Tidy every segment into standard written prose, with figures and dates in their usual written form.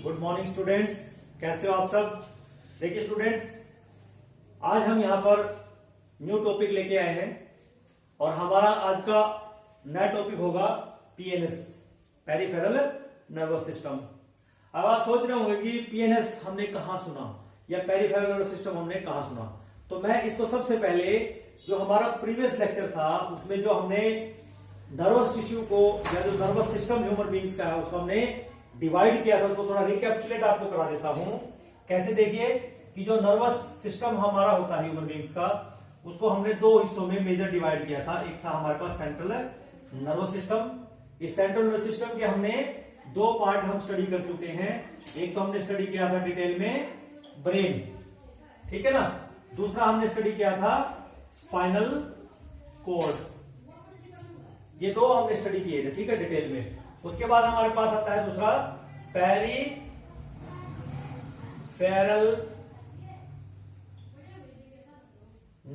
Good morning students, कैसे हो आप सब। देखिए स्टूडेंट्स, आज हम यहां पर न्यू टॉपिक लेके आए हैं और हमारा आज का नया टॉपिक होगा पीएनएस, पेरिफेरल नर्वस सिस्टम। अब आप सोच रहे होंगे कि पीएनएस हमने कहां सुना या पेरिफेरल नर्वस सिस्टम हमने कहां सुना। तो मैं इसको सबसे पहले जो हमारा प्रीवियस लेक्चर था उसमें जो हमने नर्वस टिश्यू को या जो नर्वस सिस्टम ह्यूमन बींग्स का है उसको हमने डिवाइड किया था, उसको थोड़ा रिकैप्चुलेट आपको करा देता हूं। कैसे, देखिए कि जो नर्वस सिस्टम हमारा होता है ह्यूमन बींग्स का, उसको हमने दो हिस्सों में मेजर डिवाइड किया था। एक था हमारे पास सेंट्रल नर्वस सिस्टम। इस सेंट्रल नर्वस सिस्टम के हमने दो पार्ट हम स्टडी कर चुके हैं। एक तो हमने स्टडी किया था डिटेल में ब्रेन, ठीक है ना। दूसरा हमने स्टडी किया था स्पाइनल कॉर्ड। ये दो हमने स्टडी किए थे, ठीक है, डिटेल में। उसके बाद हमारे पास आता है दूसरा पेरिफेरल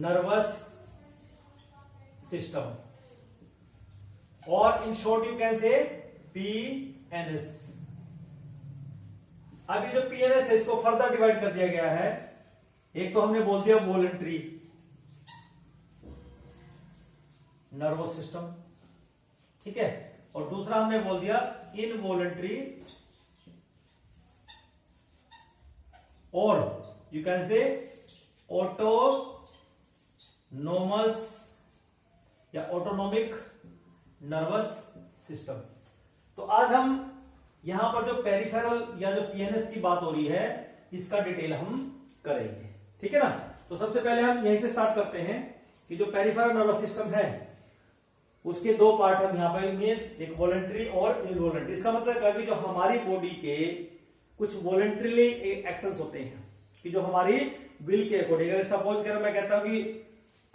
नर्वस सिस्टम, और इन शॉर्ट यू कैन से पीएनएस। अब ये जो पीएनएस है इसको फर्दर डिवाइड कर दिया गया है। एक तो हमने बोल दिया वॉलंटरी नर्वस सिस्टम, ठीक है, और दूसरा हमने बोल दिया इनवॉलंटरी, और यू कैन से ऑटोनोमस या ऑटोनोमिक नर्वस सिस्टम। तो आज हम यहां पर जो पेरिफेरल या जो पीएनएस की बात हो रही है इसका डिटेल हम करेंगे, ठीक है ना। तो सबसे पहले हम यहीं से स्टार्ट करते हैं कि जो पेरिफेरल नर्वस सिस्टम है उसके दो पार्ट हम यहां पर मींस एक वॉलंटरी और इनवॉलंटरी। इसका मतलब है कि जो हमारी बॉडी के कुछ वॉलंटरीली एक्शंस होते हैं कि जो हमारी विल के अकॉर्डिंग, अगर सपोज करो मैं कहता हूं कि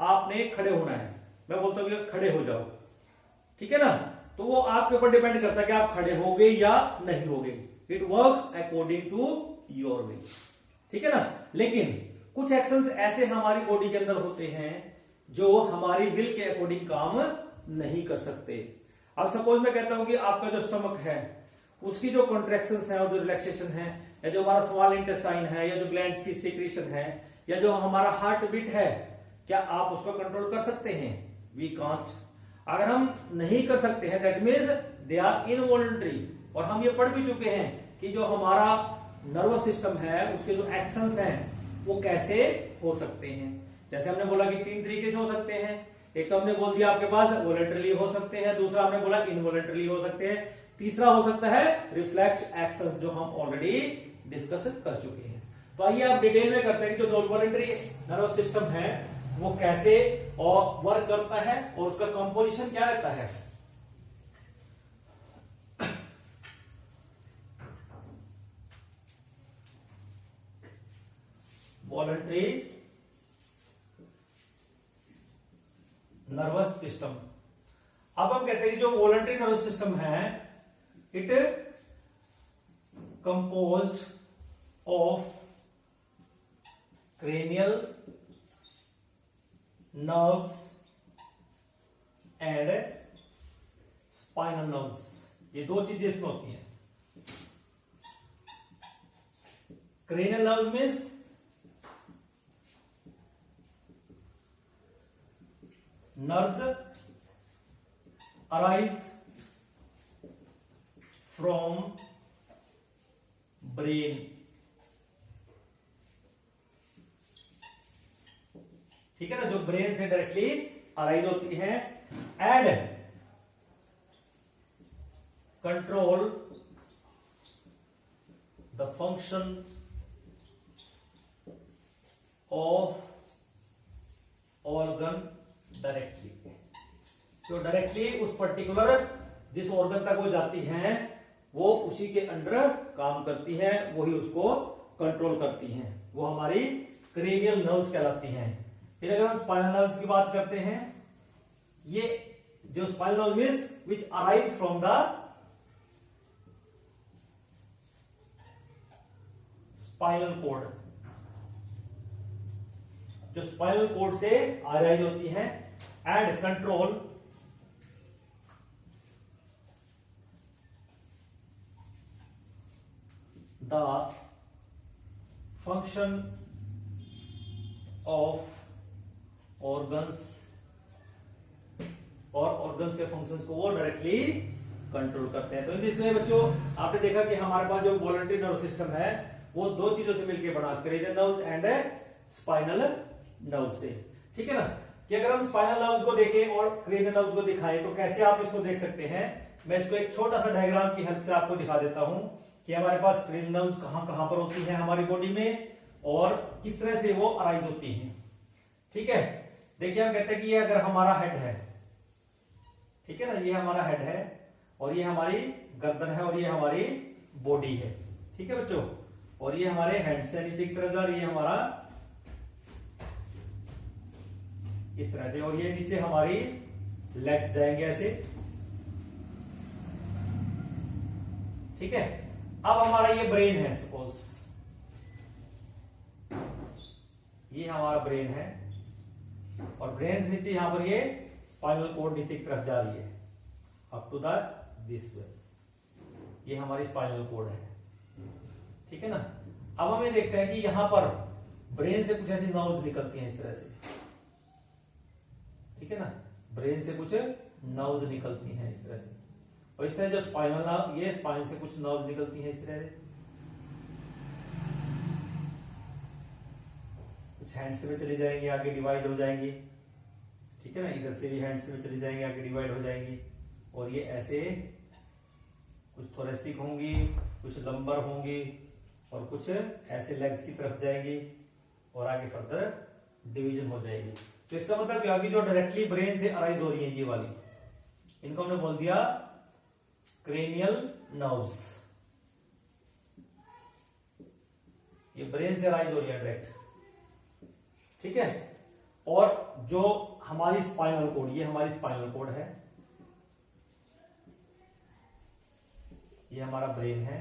आपने खड़े होना है, मैं बोलता हूं कि खड़े हो जाओ, ठीक है ना, तो वो आपके ऊपर डिपेंड करता है कि आप खड़े होगे या नहीं होगे। It works according to your will, ठीक है ना। लेकिन कुछ एक्शंस ऐसे हमारी बॉडी के अंदर होते हैं जो हमारी विल के अकॉर्डिंग काम नहीं कर सकते। अब सपोज मैं कहता हूं कि आपका जो स्टमक है उसकी जो कॉन्ट्रैक्शंस है और जो रिलैक्सेशन है, या जो हमारा स्मॉल इंटेस्टाइन है, या जो ग्लैंड्स की सीक्रेशन है, या जो हमारा हार्ट बीट है, क्या आप उसको कंट्रोल कर सकते हैं? We can't. अगर हम नहीं कर सकते हैं that means they are involuntary. और हम ये पढ़ भी चुके हैं कि जो हमारा नर्वस सिस्टम है उसके जो एक्शंस हैं वो कैसे हो सकते हैं। जैसे हमने बोला कि तीन तरीके से हो सकते हैं। एक तो हमने बोल दिया आपके पास वॉलंटरीली हो सकते हैं, दूसरा हमने बोला इनवॉलंटरीली हो सकते हैं, तीसरा हो सकता है रिफ्लेक्स एक्शन, जो हम ऑलरेडी डिस्कस कर चुके हैं। तो आइए आप डिटेल में करते हैं कि जो वॉलंटरी नर्वस सिस्टम है वो कैसे और वर्क करता है और उसका कंपोजिशन क्या रहता है। Voluntary nervous system. अब हम कहते हैं कि जो वॉलंटरी नर्वस सिस्टम है it composed of cranial nerves and spinal nerves. ये दो चीजें इसमें होती हैं। Cranial nerve means nerves arise from brain, ठीक है ना, जो ब्रेन से डायरेक्टली अराइज होती है and control the function of organ directly. जो डायरेक्टली उस पर्टिकुलर जिस ऑर्गन तक वो जाती हैं वो उसी के अंडर काम करती हैं, वही उसको कंट्रोल करती हैं, वो हमारी क्रेनियल नर्व्स कहलाती हैं। फिर अगर हम स्पाइनल नर्व्स की बात करते हैं, ये जो spinal nerve means which arise from the spinal cord, जो स्पाइनल कॉर्ड से अराइज होती हैं and control the function of organs और ऑर्गन्स के फंक्शंस को वो डायरेक्टली कंट्रोल करते हैं। तो इसमें बच्चों आपने देखा कि हमारे पास जो वॉलंटरी नर्व सिस्टम है वो दो चीजों से मिलकर बना, cranial nerves and spinal nerve से। ठीक है ना, कि अगर हम स्पाइनल नर्व्स को देखें और क्रेनियल नर्व्स को दिखाएं तो कैसे आप इसको देख सकते हैं। मैं इसको एक छोटा सा डायग्राम की हेल्प से आपको दिखा देता हूं कि हमारे पास क्रेनियल नर्व्स कहां कहां पर होती हैं हमारी बॉडी में और किस तरह से वो अराइज होती हैं। ठीक है, देखिए हम कहते हैं कि ये अगर हमारा हेड है, ठीक है ना, ये हमारा हेड है और ये हमारी गर्दन है और ये हमारी बॉडी है। ठीक है बच्चों, और ये हमारे हेड से नीचे की तरफ जा रही है हमारा इस तरह से, और ये नीचे हमारी लेग्स जाएंगे ऐसे। ठीक है, अब हमारा ये ब्रेन है, सपोज ये हमारा ब्रेन है और ब्रेन से नीचे यहां पर ये स्पाइनल कॉर्ड नीचे की तरफ जा रही है up to the this way, ये हमारी स्पाइनल कॉर्ड है। ठीक है ना, अब हम ये देखते हैं कि यहां पर ब्रेन से कुछ ऐसी नर्व्स निकलती हैं इस तरह से। ठीक है ना, ब्रेन से कुछ नर्व्स निकलती हैं इस तरह से, और इस तरह जो स्पाइनल नर्व, ये स्पाइन से कुछ नर्व्स निकलती हैं इस तरह से, कुछ हैंड्स में चली जाएंगी, आगे डिवाइड हो जाएंगी। ठीक है ना, इधर से भी हैंड्स में चली जाएंगी, आगे डिवाइड हो जाएंगी, और ये ऐसे कुछ थोरेसिक होंगी, कुछ लंबर होंगी और कुछ ऐसे लेग्स की तरफ जाएंगी और आगे फर्दर डिवीजन हो जाएगी। तो इसका मतलब क्या कि जो डायरेक्टली ब्रेन से अराइज हो रही है ये वाली, इनको हमने बोल दिया क्रेनियल नर्व्स। ये ब्रेन से अराइज हो रही है डायरेक्ट। ठीक है, और जो हमारी स्पाइनल कॉर्ड, ये हमारी स्पाइनल कॉर्ड है, ये हमारा ब्रेन है।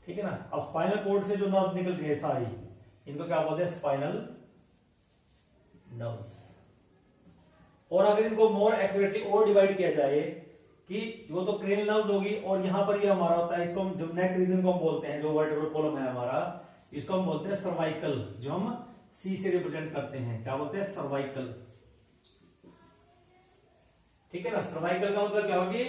ठीक है ना, अब स्पाइनल कॉर्ड से जो नर्व निकल रही है सारी, इनको क्या बोलते हैं, स्पाइनल नर्व्स। और अगर इनको मोर एक्यूरेटली और डिवाइड किया जाए कि वो तो क्रेनियल नर्व्स होगी और यहां पर ये हमारा होता है, इसको हम जो नेक रीजन को हम बोलते हैं, जो वर्टेब्रल कॉलम है हमारा, इसको हम बोलते हैं सर्वाइकल, जो हम सी से रिप्रेजेंट करते हैं, क्या बोलते हैं, सर्वाइकल। ठीक है ना, सर्वाइकल का मतलब क्या होगी,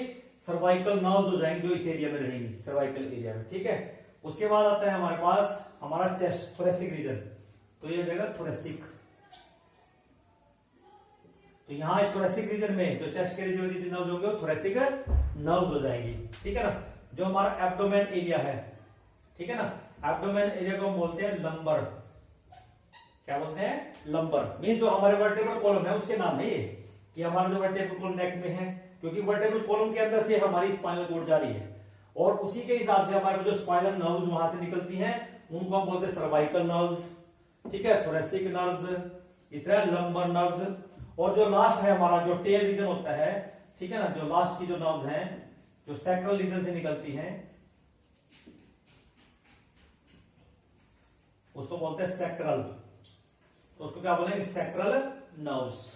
सर्वाइकल नर्व्स हो जाएंगी जो इस एरिया में रहेंगी, सर्वाइकल एरिया में। ठीक है, उसके बाद आता है हमारे पास हमारा चेस्ट, थोरेसिक रीजन, तो ये हो जाएगा थोरेसिक। तो यहां इस थोरेसिक रीजन में जो चेस्ट के रीजन में जितने नर्व्स होंगे वो थोरेसिक नर्व्स हो जाएंगी। ठीक है ना, जो हमारा एब्डोमेन एरिया है, ठीक है ना, एब्डोमेन एरिया को हम बोलते हैं लंबर। क्या बोलते हैं, लंबर। मीन जो हमारे वर्टेब्रल कॉलम है उसके नाम है ये, कि हमारा जो वर्टेब्रल कॉलम नेक में है, क्योंकि वर्टेब्रल कॉलम के अंदर से हमारी स्पाइनल कॉर्ड जा रही है और उसी के हिसाब से हमारे जो स्पाइनल नर्व्स वहां से निकलती हैं उनको हम बोलते हैं सर्वाइकल नर्व्स। ठीक है, थोरेसिक नर्व्स, इस तरह लंबर नर्व्स, और जो लास्ट है हमारा जो टेल रीजन होता है, ठीक है ना, जो लास्ट की जो नर्व्स हैं जो सैक्रल रीजन से निकलती हैं उसको बोलते हैं सैक्रल। तो उसको क्या बोलेंगे, सैक्रल नर्व्स।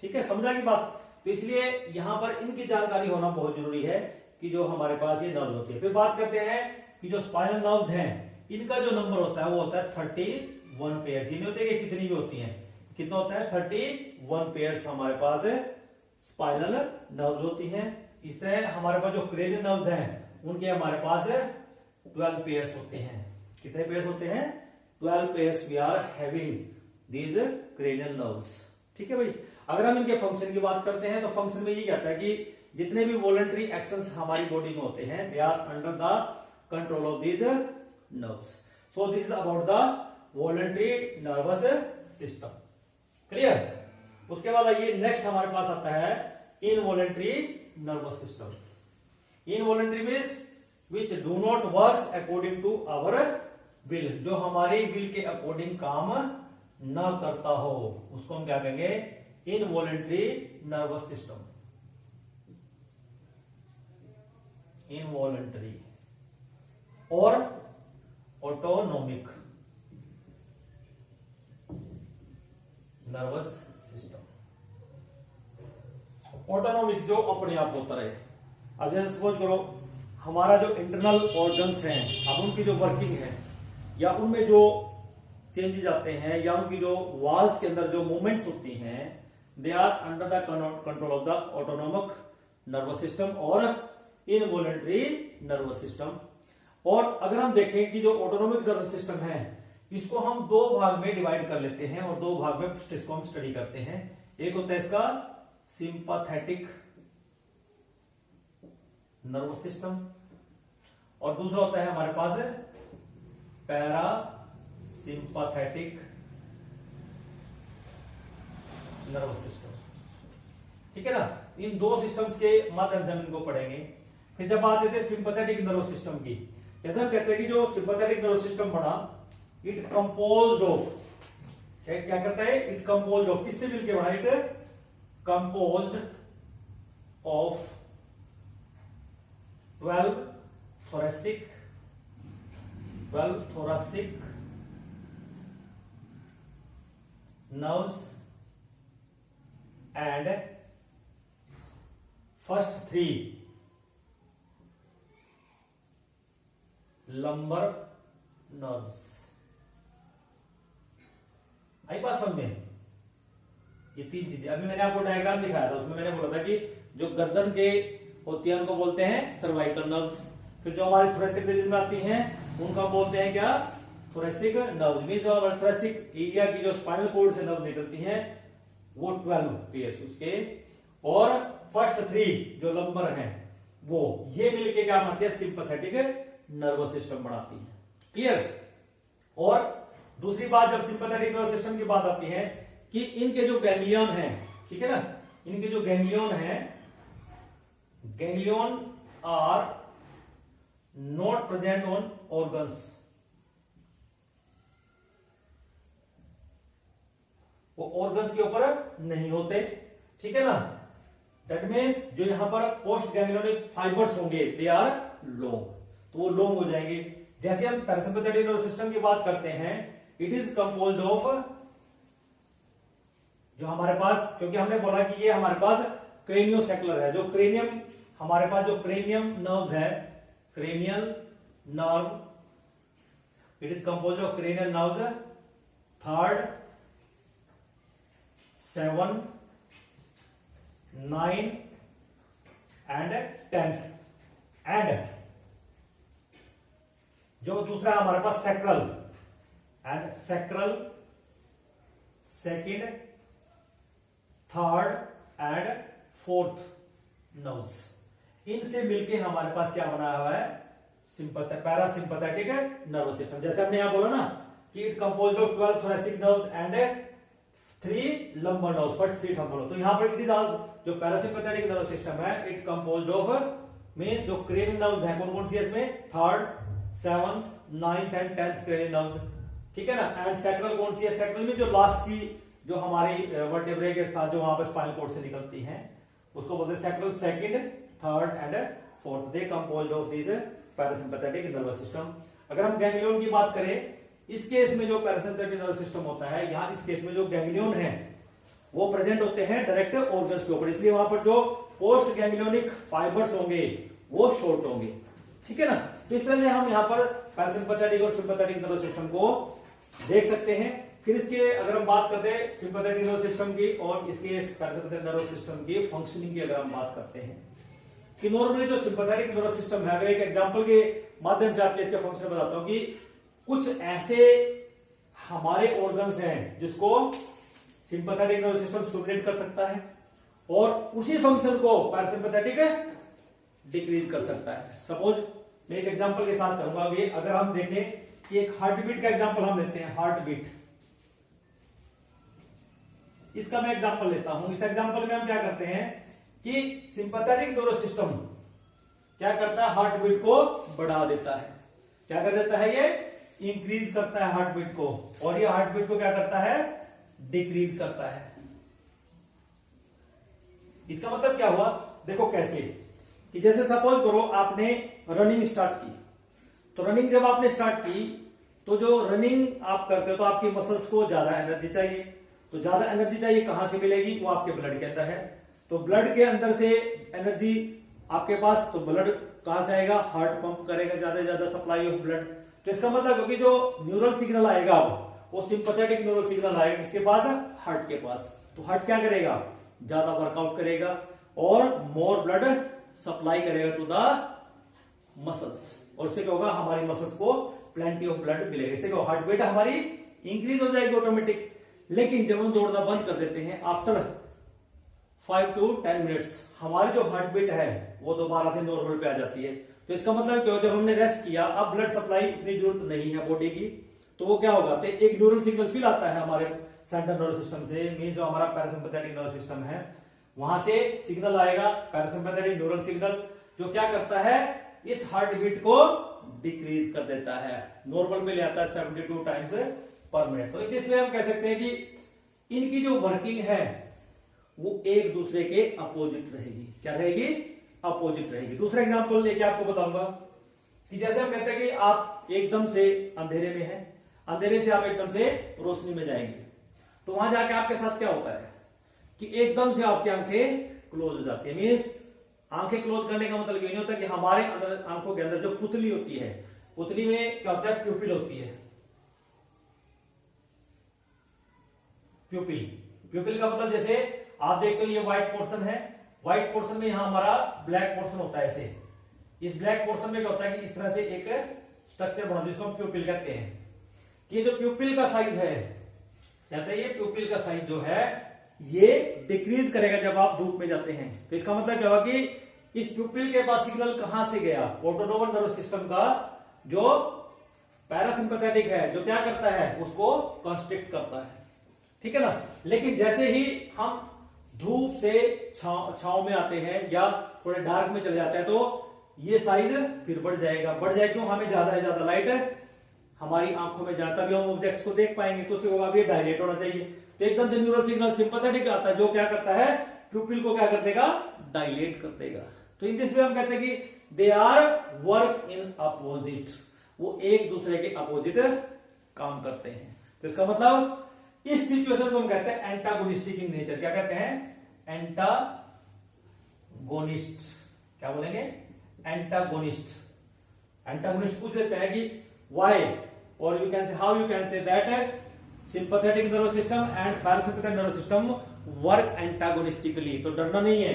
ठीक है, समझा की बात। तो इसलिए यहां पर इनकी जानकारी होना बहुत जरूरी है कि जो हमारे पास ये नर्व होती है। फिर बात करते हैं कि जो स्पाइनल नर्व्स हैं इनका जो नंबर होता है वो होता है 31 पेयर्स। ये नहीं होते कि कितनी भी होती हैं, कितना होता है 31 पेयर्स हमारे पास स्पाइनल नर्व्स होती हैं। इस तरह हमारे पास जो क्रेनियल नर्व्स हैं उनके हमारे पास 12 पेयर्स होते हैं। कितने पेयर्स होते हैं, 12 pairs we are having these cranial nerves. ठीक है भाई, अगर हम इनके फंक्शन की बात करते हैं तो फंक्शन में ये कहता है कि जितने भी वॉलंटरी एक्शंस हमारी बॉडी में होते हैं they are under the control of these nerves. So this is about the voluntary nervous system. Clear. उसके बाद आइए नेक्स्ट हमारे पास आता है involuntary nervous system. Involuntary means which do not works according to our will, जो हमारी will के अकॉर्डिंग काम ना करता हो उसको हम क्या कहेंगे, इनवॉलंटरी नर्वस सिस्टम। इनवॉलंटरी और ऑटोनोमिक नर्वस सिस्टम। ऑटोनोमिक जो अपने आप होता रहे। अब जैसे सपोज करो हमारा जो इंटरनल ऑर्गन्स हैं, अब उनकी जो वर्किंग है या उनमें जो चेंजेस आते हैं या उनकी जो वॉल्स के अंदर जो मूवमेंट्स होती हैं, they are under the control of the autonomic nervous system और इनवॉलंटरी नर्वस सिस्टम। और अगर हम देखें कि जो ऑटोनोमिक नर्वस सिस्टम है, इसको हम दो भाग में डिवाइड कर लेते हैं और दो भाग में इसको हम स्टडी करते हैं। एक होता है इसका सिंपैथेटिक नर्वस सिस्टम और दूसरा होता है हमारे पास पैरा सिंपैथेटिक नर्वस सिस्टम। ठीक है ना, इन दो सिस्टम्स के माध्यम से हम इनको पढ़ेंगे। फिर जब बात आते थे सिंपैथेटिक नर्वस सिस्टम की, जैसे हम कहते हैं कि जो सिंपैथेटिक नर्वस सिस्टम बना, इट कंपोज्ड ऑफ, क्या करता है, इट कंपोज्ड ऑफ, किससे मिलकर बना, it composed of 12 thoracic nerves and first 3 lumbar nerves। आई बात समझ में? ये तीन चीजें अभी मैंने आपको डायग्राम दिखाया था, उसमें मैंने बोला था कि जो गर्दन के होती है उनको बोलते हैं सर्वाइकल नर्व्स, फिर जो हमारे थोरेसिक रीजन में आती हैं उनका बोलते हैं क्या, थोरेसिक नर्व। मींस जो हमारे थोरेसिक एरिया की जो स्पाइनल कोड से नर्व निकलती हैं वो 12 पेयर्स उसके, और फर्स्ट 3 जो लंबर हैं वो ये मिलके क्या बनाती है, सिंपैथेटिक नर्वस सिस्टम बनाती है। क्लियर? और दूसरी बात, जब सिंपैथेटिक नर्वस सिस्टम की बात आती है कि इनके जो गैंग्लियन हैं, ठीक है ना, इनके जो गैंग्लियन हैं, ganglion are not present on organs. वो ऑर्गन्स के ऊपर नहीं होते, ठीक है ना। दैट मीन्स जो यहां पर पोस्ट गैंग्लियोनिक फाइबर्स होंगे दे आर लॉन्ग, तो वो लॉन्ग हो जाएंगे। जैसे हम पैरासिम्पैथेटिक नर्वस सिस्टम की बात करते हैं, इट इज कंपोज्ड ऑफ, जो हमारे पास, क्योंकि हमने बोला कि ये हमारे पास क्रेनियोसेक्युलर है, जो क्रेनियम हमारे पास जो क्रेनियम नर्व्स है, cranial nerve, it is compose of cranial nerves 3rd, 7, 9 and 10th, and जो दूसरा हमारे पास sacral and sacral 2nd, 3rd and 4th nerves. इनसे मिलके हमारे पास क्या बना हुआ है, पैरासिम्पैथेटिक नर्वस सिस्टम। जैसे हमने यहां बोला ना कि it composed of 12 thoracic nerves and 3 lumbar nerves, first 3 lumbar nerves। तो यहां पर इट इज आज जो पैरासिम्पैथेटिक नर्वस सिस्टम है, इट कंपोज्ड ऑफ मींस जो क्रेनियल नर्व्स हैं, कौन कौन सी है इसमें, 3rd, 7th, 9th and 10th cranial nerves, ठीक है ना। एंड सैक्रल कौन सी है, सैक्रल में जो लास्ट की जो हमारी वर्टेब्रे के साथ जो वहां पर स्पाइनल कॉर्ड से निकलती हैं उसको बोलते हैं sacral 2nd, 3rd and 4th। They composed of this parasympathetic nervous system. अगर हम गैंग्लियन की बात करें, इस केस में जो पैरासिम्पैथेटिक नर्वस सिस्टम होता है, यहां इस केस में जो गैंग्लियन है वो प्रेजेंट होते हैं डायरेक्ट ऑर्गन्स के ऊपर, इसलिए वहां पर जो पोस्ट गैंग्लियोनिक फाइबर्स होंगे वो शॉर्ट होंगे, ठीक है ना। तो इस तरह से हम यहां पर पैरासिम्पैथेटिक और सिंपैथेटिक नर्वस सिस्टम को देख सकते हैं। फिर इसके अगर हम बात करते हैं सिंपैथेटिक नर्वस सिस्टम की और इसके पैरासिम्पैथेटिक नर्वस सिस्टम की फंक्शनिंग की अगर हम बात करते हैं कि नॉर्मली जो सिंपैथेटिक नर्वस सिस्टम है, अगर एक एग्जांपल के माध्यम से आपके इसके फंक्शन बताता हूं कि कुछ ऐसे हमारे ऑर्गन्स हैं जिसको सिंपैथेटिक नर्वस सिस्टम स्टिमुलेट कर सकता है और उसी फंक्शन को पैरासिम्पैथेटिक डिक्रीज कर सकता है। सपोज मैं एक एग्जांपल के साथ करूंगा, अगर हम देखें कि एक हार्ट बीट का एग्जांपल हम लेते हैं, हार्ट बीट, इसका मैं एग्जांपल लेता हूं। इस एग्जांपल में हम क्या करते हैं कि सिंपैथेटिक नर्वस सिस्टम क्या करता है, हार्ट बीट को बढ़ा देता है। क्या कर देता है, ये इंक्रीज करता है हार्ट बीट को, और ये हार्ट बीट को क्या करता है, डिक्रीज करता है। इसका मतलब क्या हुआ, देखो कैसे, कि जैसे सपोज करो आपने रनिंग स्टार्ट की, तो रनिंग जब आपने स्टार्ट की तो जो रनिंग आप करते हो तो आपकी मसल्स को ज्यादा एनर्जी चाहिए, तो ज्यादा एनर्जी चाहिए कहां से मिलेगी, वो आपके ब्लड के अंदर है। तो ब्लड के अंदर से एनर्जी आपके पास, तो ब्लड कहां से आएगा, हार्ट पंप करेगा ज्यादा से ज्यादा सप्लाई ऑफ ब्लड। तो इसका मतलब क्योंकि जो न्यूरल सिग्नल आएगा वो सिंपैथेटिक न्यूरल सिग्नल आएगा किसके पास, हार्ट के पास। तो हार्ट क्या करेगा, ज्यादा वर्कआउट करेगा और मोर ब्लड सप्लाई करेगा टू द मसल्स, और इससे क्या होगा, हमारी मसल्स को प्लेंटी ऑफ ब्लड मिलेगा। इससे क्या, हार्ट बीट हमारी इंक्रीज हो जाएगी ऑटोमेटिक। लेकिन जब हम दौड़ना बंद कर देते हैं आफ्टर 5 to 10 मिनट्स, हमारी जो हार्ट बीट है वो दोबारा से नॉर्मल पे आ जाती है। तो इसका मतलब क्या, जब हमने रेस्ट किया, अब ब्लड सप्लाई इतनी जरूरत नहीं है बॉडी की, तो वो क्या होगा, तो एक न्यूरल सिग्नल फिल आता है हमारे सेंट्रल नर्वस सिस्टम से, मींस जो हमारा पैरासिम्पैथेटिक नर्वस सिस्टम है वहां से सिग्नल आएगा, पैरासिम्पैथेटिक न्यूरल सिग्नल, जो क्या करता है, इस हार्ट बीट को डिक्रीज कर देता है, नॉर्मल में ले आता है 72 टाइम्स पर मिनट। तो इसलिए हम कह सकते हैं कि इनकी जो वर्किंग है वो एक दूसरे के अपोजिट रहेगी। क्या रहेगी, अपोजिट रहेगी। दूसरा एग्जांपल लेके आपको बताऊंगा कि जैसे हम कहते हैं कि आप एकदम से अंधेरे में हैं, अंधेरे से आप एकदम से रोशनी में जाएंगे, तो वहां जाके आपके साथ क्या होता है कि एकदम से आपकी आंखें क्लोज हो जाती है। मीन्स आंखें क्लोज करने का मतलब ये नहीं होता कि हमारे अंदर, आंखों के अंदर जो पुतली होती है, पुतली में क्या होता है, प्यूपिल होती है। प्यूपिल का मतलब जैसे आप देखते हो ये व्हाइट पोर्शन है, व्हाइट पोर्शन में यहां हमारा ब्लैक पोर्शन होता है। ऐसे इस ब्लैक पोर्शन में क्या होता है कि इस तरह से एक स्ट्रक्चर बना, जिसको हम प्यूपिल कहते हैं। कि ये जो प्यूपिल का साइज है, कहते हैं ये प्यूपिल का साइज जो है ये डिक्रीज करेगा जब आप धूप में जाते हैं। तो इसका मतलब क्या होगा कि इस प्यूपिल के पास सिग्नल कहां से गया, ऑटोनोमस नर्वस सिस्टम का जो पैरासिम्पैथेटिक है, जो क्या करता है, उसको कंस्ट्रिक्ट करता है, ठीक है ना। लेकिन जैसे ही हम धूप से छांव में आते हैं या थोड़े डार्क में चले जाते हैं, तो ये साइज फिर बढ़ जाएगा। बढ़ जाए क्यों, हमें ज्यादा से ज्यादा लाइट हमारी आंखों में जाता भी हम ऑब्जेक्ट्स को देख पाएंगे, तो उसे होगा भी डायलेट होना चाहिए। तो एकदम से न्यूरल सिग्नल सिंपैथेटिक आता है, जो क्या करता है, प्यूपिल को क्या कर देगा, डायलेट कर देगा। तो इन दिस वे हम कहते हैं कि they are work in opposite, वो एक दूसरे के अपोजिट काम करते हैं। तो इसका मतलब इस सिचुएशन को हम कहते हैं एंटागोनिस्टिक इन नेचर। क्या कहते हैं, एंटागोनिस्ट। क्या बोलेंगे, एंटागोनिस्ट। एंटागोनिस्ट पूछ लेते हैं कि व्हाई, और you can say how, you can say that sympathetic nervous system and parasympathetic nervous system work antagonistically. तो डरना नहीं है,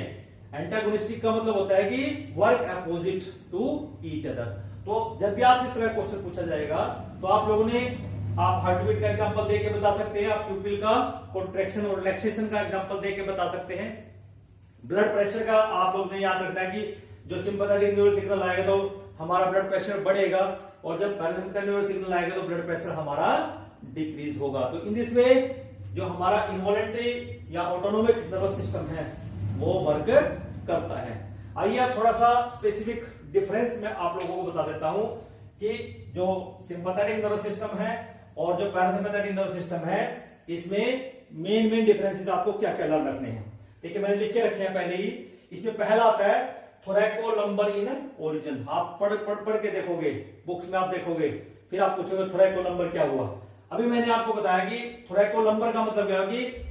एंटागोनिस्टिक का मतलब होता है कि work opposite to each other. तो जब भी आपसे इस तरह क्वेश्चन पूछा जाएगा, तो आप लोगों ने, आप हार्टबीट का एग्जांपल देके बता सकते हैं, आप प्यूपिल का कॉन्ट्रैक्शन और रिलैक्सेशन का एग्जांपल देके बता सकते हैं। ब्लड प्रेशर का आप लोग ने याद रखना है कि जो सिंपैथेटिक न्यूरल सिग्नल आएगा तो हमारा ब्लड प्रेशर बढ़ेगा, और जब पैरासिम्पैथेटिक न्यूरल सिग्नल आएगा तो ब्लड प्रेशर हमारा डिक्रीज होगा। तो इन दिस वे जो हमारा इनवॉलेंटरी या ऑटोनोमिक नर्वस सिस्टम है वो वर्क करता है। आइए अब थोड़ा सा स्पेसिफिक डिफरेंस मैं आप लोगों को बता देता हूं कि जो सिंपैथेटिक नर्वस सिस्टम है और जो पैरासिम्पैथेटिक नर्वस सिस्टम है, इसमें मेन डिफरेंसेस आपको क्या क्या लर्न रखने हैं। देखिए मैंने लिख के रखे हैं पहले ही। इसमें पहला आता है थोरैकोलम्बर इन ओरिजिन। आप पढ़ के देखोगे, बुक्स में आप देखोगे, फिर आप पूछोगे थोरैकोलम्बर क्या हुआ। अभी मैंने आपको बताया कि थोरैकोलम्बर का मतलब क्या है कि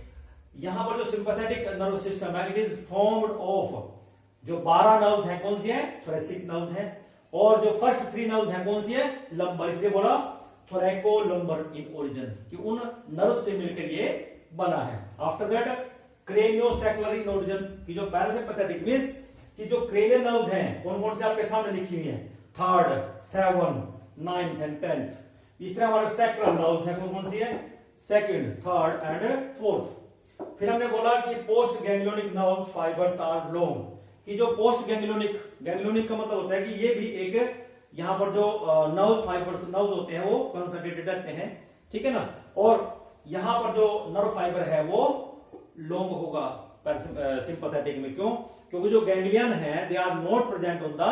यहां पर जो सिंपैथेटिक नर्वस सिस्टम है, इट इज फॉर्म्ड ऑफ जो 12 नर्व्स हैं, कौन सी है, थोरैसिक नर्व्स हैं, और जो फर्स्ट 3 नर्व्स हैं कौन सी है, लंबर। इसलिए बोला थोरैकोलम्बर इन ओरिजिन, कि उन नर्व से मिलकर ये बना है। आफ्टर दैट क्रेनियोसैक्युलर इन ओरिजिन, की जो पैरासिम्पैथेटिक मींस कि जो क्रेनियल नर्व्स हैं कौन कौन से आपके सामने लिखी हुई हैं, 3rd, 7th, 9th and 10th। इस तरह हमारे सैक्रल नर्व्स हैं, कौन कौन सी है, 2nd, 3rd एंड 4th। फिर हमने बोला कि post ganglionic nerve fibres are long, कि जो पोस्ट गैंग्लियोनिक, गैंग्लियोनिक का मतलब होता है कि ये भी एक यहां पर जो नर्व फाइबर्स नर्व होते हैं वो कंसंट्रेटेड रहते हैं, ठीक है ना। और यहां पर जो नर्व फाइबर है वो लॉन्ग होगा सिंपैथेटिक में। क्यों, क्योंकि जो गैंग्लियन है they are not present on the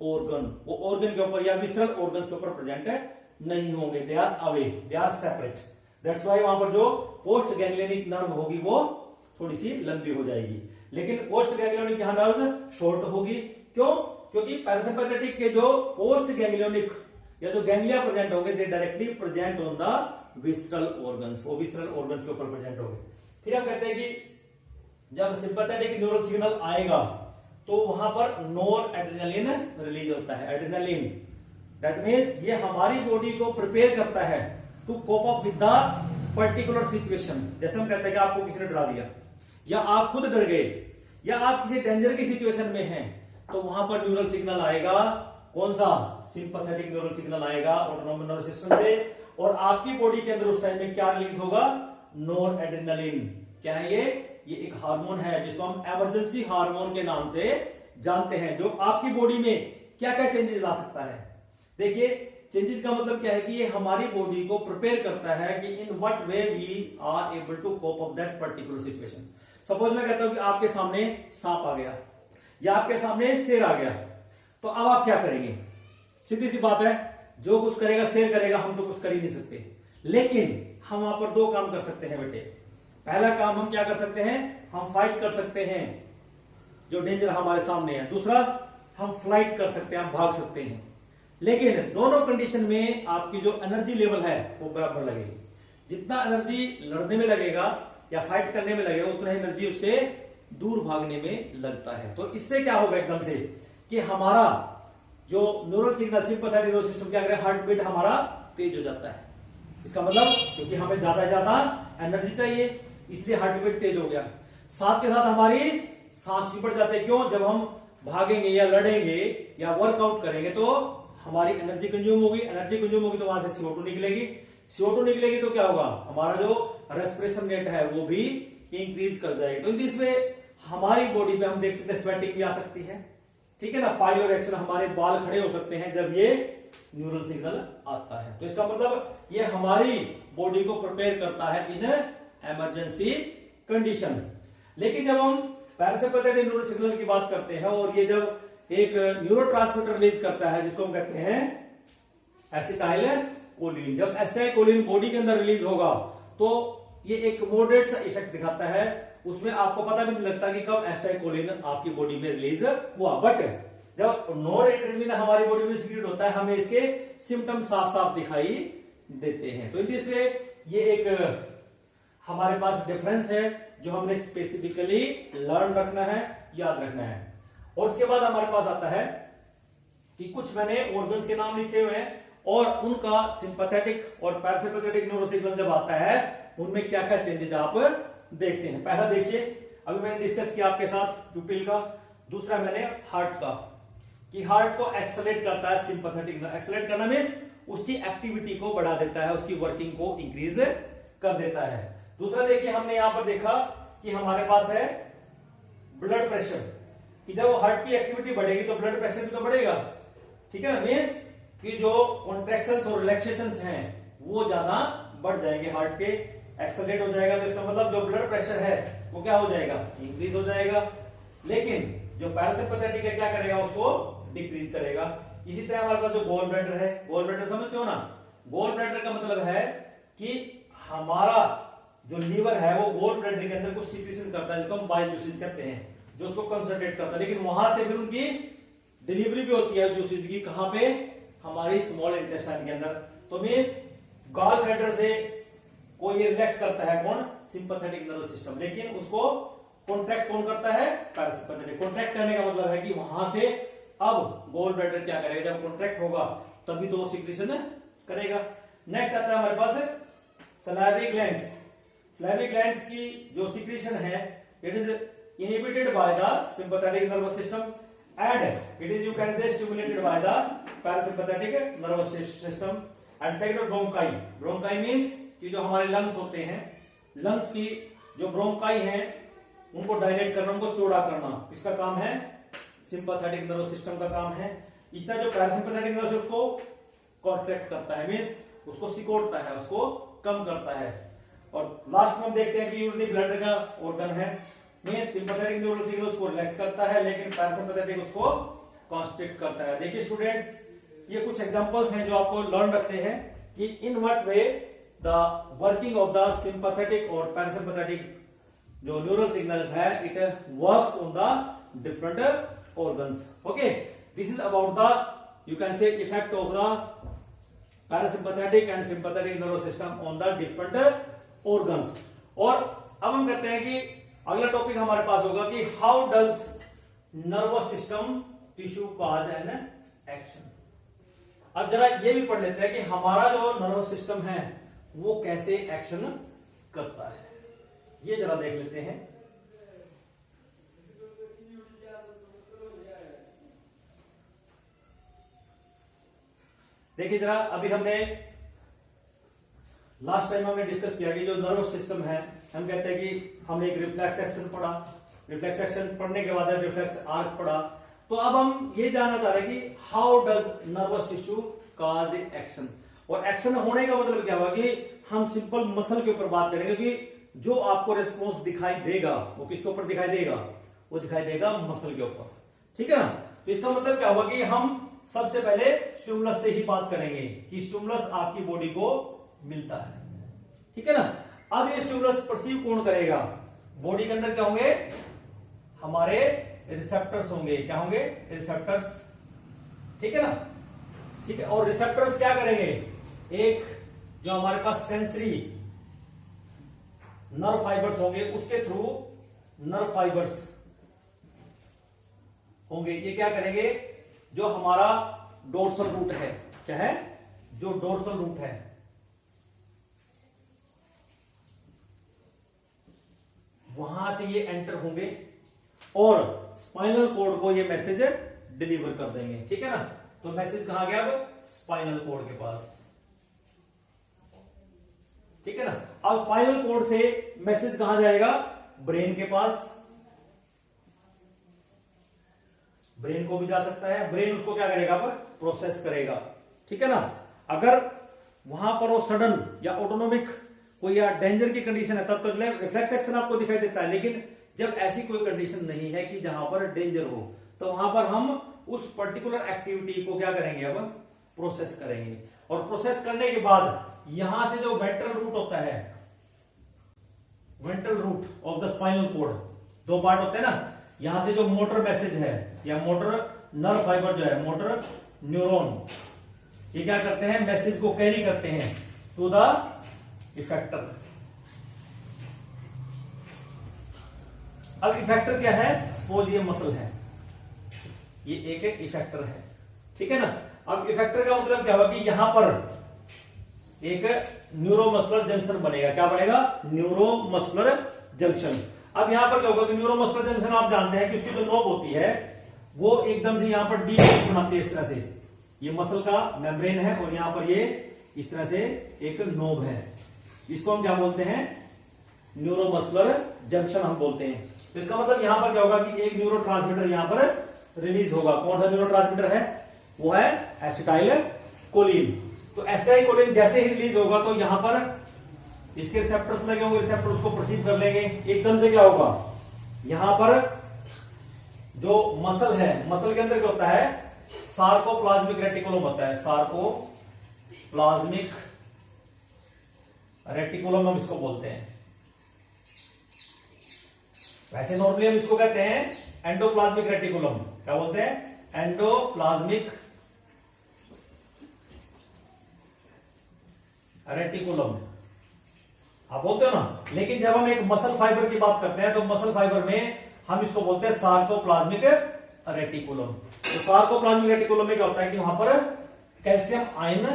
organ, वो ऑर्गन के ऊपर या विसरल ऑर्गन्स के ऊपर प्रेजेंट नहीं होंगे, they are away, they are separate. That's why वहां पर जो पोस्ट गैंग्लियनिक नर्व होगी वो थोड़ी सी लंबी हो जाएगी, लेकिन पोस्ट गैंग्लियोनिक यहां नर्व शॉर्ट होगी। क्यों, क्योंकि पैरासिम्पैथेटिक के जो पोस्ट गैंग्लियोनिक या जो गैंग्लिया प्रेजेंट होंगे दे directly present on the visceral organs, वो विसरल ऑर्गन्स के ऊपर प्रेजेंट होंगे। फिर हम कहते हैं कि जब सिंपैथेटिक न्यूरल सिग्नल आएगा तो वहां पर नोर एड्रेनालिन रिलीज होता है, एड्रेनालिन। दैट मीन्स ये हमारी बॉडी को प्रिपेयर करता है to cope up with the particular situation. जैसे हम कहते हैं कि आपको किसी ने डरा दिया, या आप खुद डर गए, या आप किसी डेंजर की सिचुएशन में हैं, तो वहां पर न्यूरल सिग्नल आएगा। कौन सा? सिंपैथेटिक न्यूरल सिग्नल आएगा ऑटोनॉमिक नर्वस सिस्टम से, और आपकी बॉडी के अंदर उस टाइम में क्या रिलीज होगा? नोर एड्रेनालिन। क्या है ये? ये एक हार्मोन है जिसको हम इमरजेंसी हार्मोन के नाम से जानते हैं, जो आपकी बॉडी में क्या क्या चेंजेस ला सकता है। देखिए, चेंजेस का मतलब क्या है कि ये हमारी बॉडी को प्रिपेयर करता है कि in what way we are able to cope up that particular situation. Suppose मैं कहता हूं कि आपके सामने सांप आ गया, या आपके सामने शेर आ गया, तो अब आप क्या करेंगे? सीधी सी बात है, जो कुछ करेगा शेर करेगा, हम तो कुछ कर ही नहीं सकते। लेकिन हम वहां पर दो काम कर सकते हैं बेटे। पहला काम हम क्या कर सकते हैं? हम फाइट कर सकते हैं जो डेंजर हमारे सामने है। दूसरा, हम फ्लाइट कर सकते हैं, हम भाग सकते हैं। लेकिन दोनों कंडीशन में आपकी जो एनर्जी लेवल है वो बराबर लगेगी। जितना एनर्जी लड़ने में लगेगा या फाइट करने में लगेगा, उतना एनर्जी उससे दूर भागने में लगता है। तो इससे क्या होगा एकदम से कि हमारा जो neural signal sympathetic nervous system क्या करेगा? हार्ट बीट हमारा तेज हो जाता है। इसका मतलब क्योंकि हमें ज्यादा से ज्यादा एनर्जी चाहिए, इसलिए हार्ट बीट तेज हो गया। साथ के साथ हमारी सांस भी बढ़ जाते हैं। क्यों? जब हम भागेंगे या लड़ेंगे या वर्कआउट करेंगे तो हमारी एनर्जी कंज्यूम होगी। एनर्जी कंज्यूम होगी तो वहां से CO2 निकलेगी। CO2 निकलेगी तो क्या होगा? हमारा जो रेस्पिरेशन रेट है वो भी इंक्रीज कर जाएगी। तो इसमें हमारी बॉडी पे हम देख सकते हैं स्वेटिंग भी आ सकती है, ठीक है ना। पाइलो एक्शन, हमारे बाल खड़े हो सकते हैं जब ये न्यूरल सिग्नल आता है। तो इसका मतलब ये हमारी बॉडी को प्रिपेयर करता है इन इमरजेंसी कंडीशन। लेकिन जब हम पैरासिम्पैथेटिक न्यूरल सिग्नल की बात करते हैं और ये जब एक न्यूरोट्रांसमीटर रिलीज करता है जिसको हम कहते हैं एसिटाइलकोलिन, जब एसिटाइलकोलिन बॉडी के अंदर रिलीज होगा तो ये एक मॉडरेट सा इफेक्ट दिखाता है। उसमें आपको पता भी नहीं लगता कि कब एसिटाइलकोलिन आपकी बॉडी में रिलीज हुआ। बट जब नोरएड्रेनालिन हमारी बॉडी में सीक्रेट होता है, हमें इसके सिम्टम साफ साफ दिखाई देते हैं। तो इससे ये एक हमारे पास डिफरेंस है जो हमने स्पेसिफिकली लर्न रखना है, याद रखना है। और उसके बाद हमारे पास आता है कि कुछ मैंने ऑर्गन्स के नाम लिखे हुए हैं और उनका सिंपैथेटिक और पैरासिम्पैथेटिक न्यूरल सिग्नल जब आता है उनमें क्या क्या चेंजेस आप देखते हैं। पहला देखिए, अभी मैंने डिस्कस किया आपके साथ प्यूपिल का। दूसरा मैंने हार्ट का, कि हार्ट को एक्सेलरेट करता है सिंपैथेटिक। एक्सेलरेट करना मींस उसकी एक्टिविटी को बढ़ा देता है, उसकी वर्किंग को इंक्रीज कर देता है। दूसरा देखिए, हमने यहां पर देखा कि हमारे पास है ब्लड प्रेशर, कि जब हार्ट की एक्टिविटी बढ़ेगी तो ब्लड प्रेशर भी तो बढ़ेगा, ठीक है ना। मींस कि जो कॉन्ट्रैक्शंस और रिलैक्सेशंस हैं वो ज्यादा बढ़ जाएंगे, हार्ट के एक्सेलरेट हो जाएगा। तो इसका मतलब जो ब्लड प्रेशर है वो क्या हो जाएगा? इंक्रीज हो जाएगा। लेकिन जो पैरासिम्पैथेटिक है क्या करेगा? उसको डिक्रीज करेगा। इसी तरह हमारे पास जो गोल ब्लैडर है, गोल ब्लैडर समझते हो ना? गोल ब्लैडर का मतलब है कि हमारा जो लीवर है वो गोल ब्लैडर के अंदर कुछ सीक्रेशन करता है जिसको हम बाइल जूसेस कहते हैं, जो उसको कंसंट्रेट करता है। लेकिन वहां से फिर उनकी डिलीवरी भी होती है जूसेस की, कहां पे? हमारी स्मॉल इंटेस्टाइन के अंदर। तो मींस गॉल ब्लैडर से कोई रिलैक्स करता है कौन? Sympathetic nervous system. लेकिन उसको कॉन्ट्रैक्ट कौन करता है? पैरासिम्पैथेटिक। कॉन्ट्रैक्ट करने का मतलब है कि वहां से अब गोल ब्लैडर क्या करेगा? जब कॉन्ट्रैक्ट होगा तभी तो सिक्रेशन करेगा। नेक्स्ट आता है हमारे पास सलाइवरी ग्लैंड्स। सलाइवरी ग्लैंड्स की जो सिक्रेशन है it is inhibited by the sympathetic nervous system and it is you can say stimulated by the parasympathetic nervous system. And second bronchi. Bronchi means कि जो हमारे lungs होते हैं, lungs की जो ब्रोंकाई हैं उनको डायलेट करना, उनको चौड़ा करना, इसका काम है सिंपैथेटिक नर्वस सिस्टम का काम है। इस तरह जो पैरासिम्पैथेटिक नर्वस उसको कॉन्ट्रैक्ट करता है, मींस उसको सिकोड़ता है, उसको कम करता है। और लास्ट में हम देखते हैं कि यूरिनरी ब्लैडर का ऑर्गन है, मींस सिंपैथेटिक न्यूरल सिग्नल उसको रिलैक्स करता है लेकिन पैरासिम्पैथेटिक उसको कॉन्स्ट्रिक्ट करता है। देखिए स्टूडेंट्स, ये कुछ एग्जांपल्स हैं जो आपको लर्न रखने हैं कि in what way the working of the sympathetic और पैरासिम्पैथेटिक जो न्यूरल सिग्नल्स है it works on the different organs. Okay, this is about the you can से effect of the parasympathetic and sympathetic nervous system on the different organs. और अब हम कहते हैं कि अगला टॉपिक हमारे पास होगा कि how does nervous system tissue cause an action. अब जरा ये भी पढ़ लेते हैं कि हमारा जो नर्वस सिस्टम है वो कैसे एक्शन करता है, ये जरा देख लेते हैं। देखिए जरा, अभी हमने लास्ट टाइम हमने डिस्कस किया कि जो नर्वस सिस्टम है, हम कहते हैं कि हमने एक रिफ्लेक्स एक्शन पढ़ा, रिफ्लेक्स एक्शन पढ़ने के बाद रिफ्लेक्स आर्क पढ़ा। तो अब हम ये जानना चाह रहे हैं कि how does nervous tissue cause action. और एक्शन होने का मतलब क्या हुआ कि हम सिंपल मसल के ऊपर बात करेंगे, क्योंकि जो आपको रिस्पॉन्स दिखाई देगा वो किसके ऊपर दिखाई देगा, वो दिखाई देगा मसल के ऊपर, ठीक है ना। तो इसका मतलब क्या हुआ कि हम सबसे पहले स्टिमुलस से ही बात करेंगे कि स्टिमुलस आपकी बॉडी को मिलता है, ठीक है ना। अब ये स्टिमुलस परसीव कौन करेगा, बॉडी के अंदर क्या होंगे, हमारे रिसेप्टर्स होंगे। क्या होंगे, रिसेप्टर्स, ठीक है ना, ठीक है। और रिसेप्टर्स क्या करेंगे, एक जो हमारे पास सेंसरी नर्व फाइबर्स होंगे उसके थ्रू नर्व फाइबर्स होंगे, ये क्या करेंगे, जो हमारा डोर्सल रूट है, क्या है, जो डोर्सल रूट है वहां से ये एंटर होंगे और स्पाइनल कॉर्ड को ये मैसेज डिलीवर कर देंगे, ठीक है ना। तो मैसेज कहां गया, अब स्पाइनल कॉर्ड के पास, ठीक है ना। अब स्पाइनल कॉर्ड से मैसेज कहां जाएगा, ब्रेन के पास, ब्रेन को भी जा सकता है, ब्रेन उसको क्या करेगा, अब प्रोसेस करेगा, ठीक है ना। अगर वहां पर वो सडन या ऑटोनोमिक कोई या डेंजर की कंडीशन है तब तो रिफ्लेक्स एक्शन आपको दिखाई देता है, लेकिन जब ऐसी कोई कंडीशन नहीं है कि जहां पर डेंजर हो, तो वहां पर हम उस पर्टिकुलर एक्टिविटी को क्या करेंगे, अब प्रोसेस करेंगे। और प्रोसेस करने के बाद यहां से जो वेंट्रल रूट होता है, ventral root of the spinal cord, दो पार्ट होते हैं ना, यहां से जो मोटर मैसेज है या मोटर नर्व फाइबर जो है, मोटर न्यूरॉन, ये क्या करते हैं, मैसेज को कैरी करते हैं टू द इफेक्टर। अब इफेक्टर क्या है, सपोज ये मसल है, ये एक इफेक्टर है, ठीक है ना। अब इफेक्टर का मतलब क्या होगा कि यहां पर एक न्यूरोमस्कुलर जंक्शन बनेगा, क्या बनेगा, न्यूरोमस्कुलर जंक्शन। अब यहां पर क्या होगा कि न्यूरोमस्कुलर जंक्शन आप जानते हैं कि उसकी जो नोब होती है वो एकदम से यहां पर डीप बनाती है, इस तरह से, ये मसल का मेम्ब्रेन है और यहां पर ये इस तरह से एक नोब है, इसको हम क्या बोलते हैं, न्यूरोमस्कुलर जंक्शन हम बोलते हैं। तो इसका मतलब यहां पर क्या होगा कि एक न्यूरो ट्रांसमीटर यहां पर रिलीज होगा। कौन सा न्यूरो ट्रांसमीटर है, वो है एसिटाइल कोलिन। तो एसिटाइल कोलिन जैसे ही रिलीज होगा तो यहां पर इसके रिसेप्टर्स लगे होंगे, रिसेप्टर उसको परसीव कर लेंगे, एकदम से क्या होगा, यहां पर जो मसल है, मसल के अंदर क्या होता है, सार्कोप्लाज्मिक रेटिकुलम होता है, सार्कोप्लाज्मिक रेटिकुलम हम इसको बोलते हैं। वैसे नॉर्मली हम इसको कहते हैं एंडोप्लाज्मिक रेटिकुलम, क्या बोलते हैं, एंडोप्लाज्मिक रेटिकुलम आप बोलते हो ना। लेकिन जब हम एक मसल फाइबर की बात करते हैं तो मसल फाइबर में हम इसको बोलते हैं सार्कोप्लाज्मिक रेटिकुलम। तो सार्कोप्लाज्मिक रेटिकुलम में क्या होता है कि वहां पर कैल्शियम आयन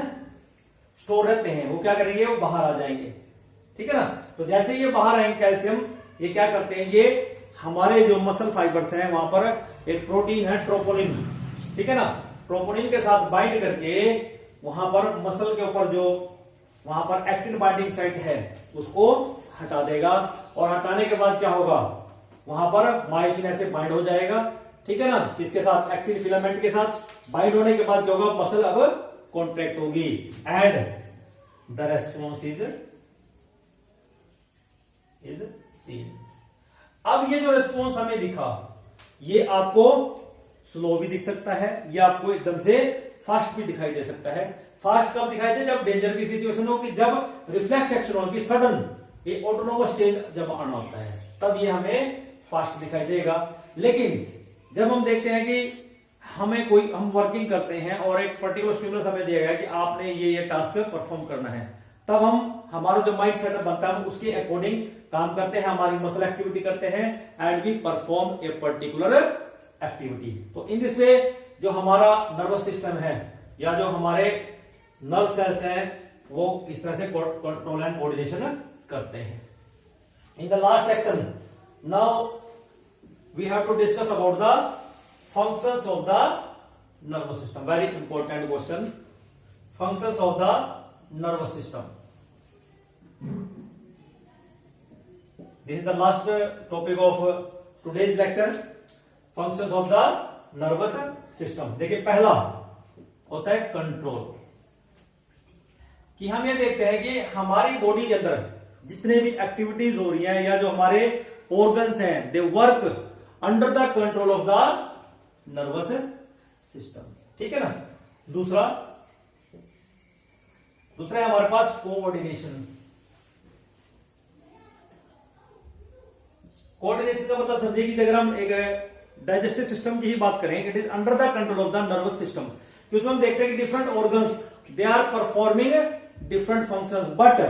स्टोर रहते हैं, वो क्या करेंगे, वो बाहर आ जाएंगे, ठीक है ना। तो जैसे ये बाहर आएंगे कैल्शियम, ये क्या करते हैं, ये हमारे जो मसल फाइबर्स हैं वहां पर एक प्रोटीन है ट्रोपोनिन, ठीक है ना, ट्रोपोनिन के साथ बाइंड करके वहां पर मसल के ऊपर जो वहां पर एक्टिन बाइंडिंग साइट है उसको हटा देगा। और हटाने के बाद क्या होगा, वहां पर मायोसिन ऐसे बाइंड हो जाएगा, ठीक है ना, इसके साथ एक्टिन फिलामेंट के साथ बाइंड होने के बाद क्या होगा, मसल अब कॉन्ट्रैक्ट होगी and the response is seen. अब ये जो रेस्पॉन्स हमें दिखा, ये आपको स्लो भी दिख सकता है, ये आपको एकदम से फास्ट भी दिखाई दे सकता है। फास्ट कब दिखाई दे, जब डेंजर की सिचुएशन हो, कि जब रिफ्लेक्स एक्शन हो, कि सडन ये ऑटोनोमस चेंज जब आना होता है, तब ये हमें फास्ट दिखाई देगा। लेकिन जब हम देखते हैं कि हमें कोई, हम वर्किंग करते हैं और एक पर्टिकुलर स्टिमुलस हमें दिया गया कि आपने ये टास्क परफॉर्म करना है, तब हम, हमारा जो माइंड सेटअप बनता है उसके अकॉर्डिंग काम करते हैं, हमारी मसल एक्टिविटी करते हैं and we perform a particular activity. तो इन दिस वे जो हमारा नर्वस सिस्टम है या जो हमारे नर्व सेल्स हैं वो इस तरह से कंट्रोल एंड कोऑर्डिनेशन करते हैं। In the last section now we have to discuss about the functions of the nervous system. Very important question, functions of the nervous system. This is the last topic of today's lecture, functions of the nervous system. देखिए पहला होता है control, कि हम ये देखते हैं कि हमारी बॉडी के अंदर जितने भी एक्टिविटीज हो रही हैं या जो हमारे ऑर्गन्स हैं they work under the control of the nervous system. ठीक है ना। दूसरा है हमारे पास कोऑर्डिनेशन। कोऑर्डिनेशन का मतलब समझिए कि अगर हम एक डाइजेस्टिव सिस्टम की ही बात करें, it is under the control of the nervous system, कि उसमें हम देखते हैं कि different organs they are performing different functions but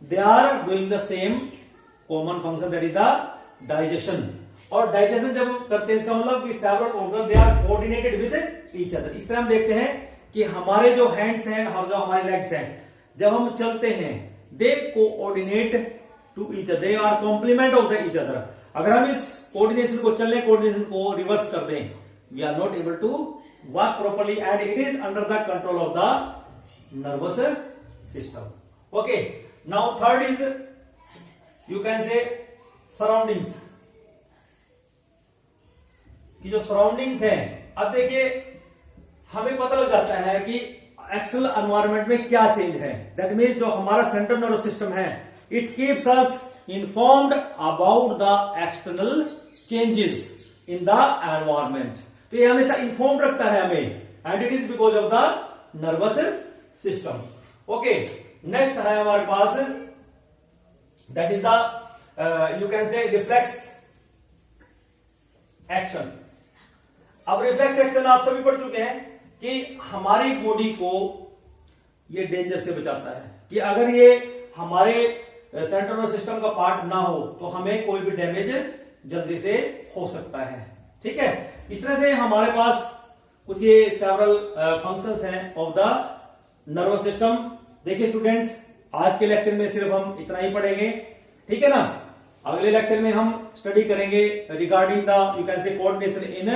they are doing the same common function, that is the digestion. और डाइजेशन जब हम करते हैं इसका मतलब कि several organ they are coordinated with each other. इस तरह हम देखते हैं कि हमारे जो हैंड्स हैं और जो हमारे लेग्स हैं जब हम चलते हैं they coordinate to each other, they are complement of the each other. अगर हम इस कोऑर्डिनेशन को कोऑर्डिनेशन को रिवर्स कर दें, we are not able to work properly and it is under the control of the nervous system. Okay, now third is you can say surroundings, कि जो surroundings हैं, अब देखिए हमें पता लग जाता है कि एक्सटर्नल एनवायरनमेंट में क्या चेंज है। दैट मीन्स जो हमारा सेंट्रल नर्वस सिस्टम है it keeps us informed about the external changes in the environment। तो ये हमेशा informed रखता है हमें and it is because of the nervous system। okay, next है हमारे पास that is the you can say reflex action। अब रिफ्लेक्स एक्शन आप सभी पढ़ चुके हैं कि हमारी बॉडी को ये डेंजर से बचाता है, कि अगर ये हमारे सेंट्रल नर्वस सिस्टम का पार्ट ना हो तो हमें कोई भी डैमेज जल्दी से हो सकता है। ठीक है, इस तरह से हमारे पास कुछ ये सेवरल फंक्शंस हैं ऑफ द नर्वस सिस्टम। देखिए स्टूडेंट्स, आज के लेक्चर में सिर्फ हम इतना ही पढ़ेंगे, ठीक है ना। अगले लेक्चर में हम स्टडी करेंगे regarding the you can say coordination in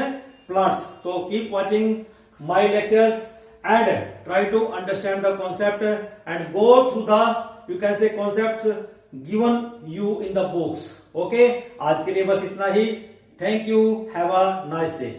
plants. तो keep watching my lectures and try to understand the concept and go through the you can say concepts given you in the books। okay, आज के लिए बस इतना ही। Thank you, have a nice day।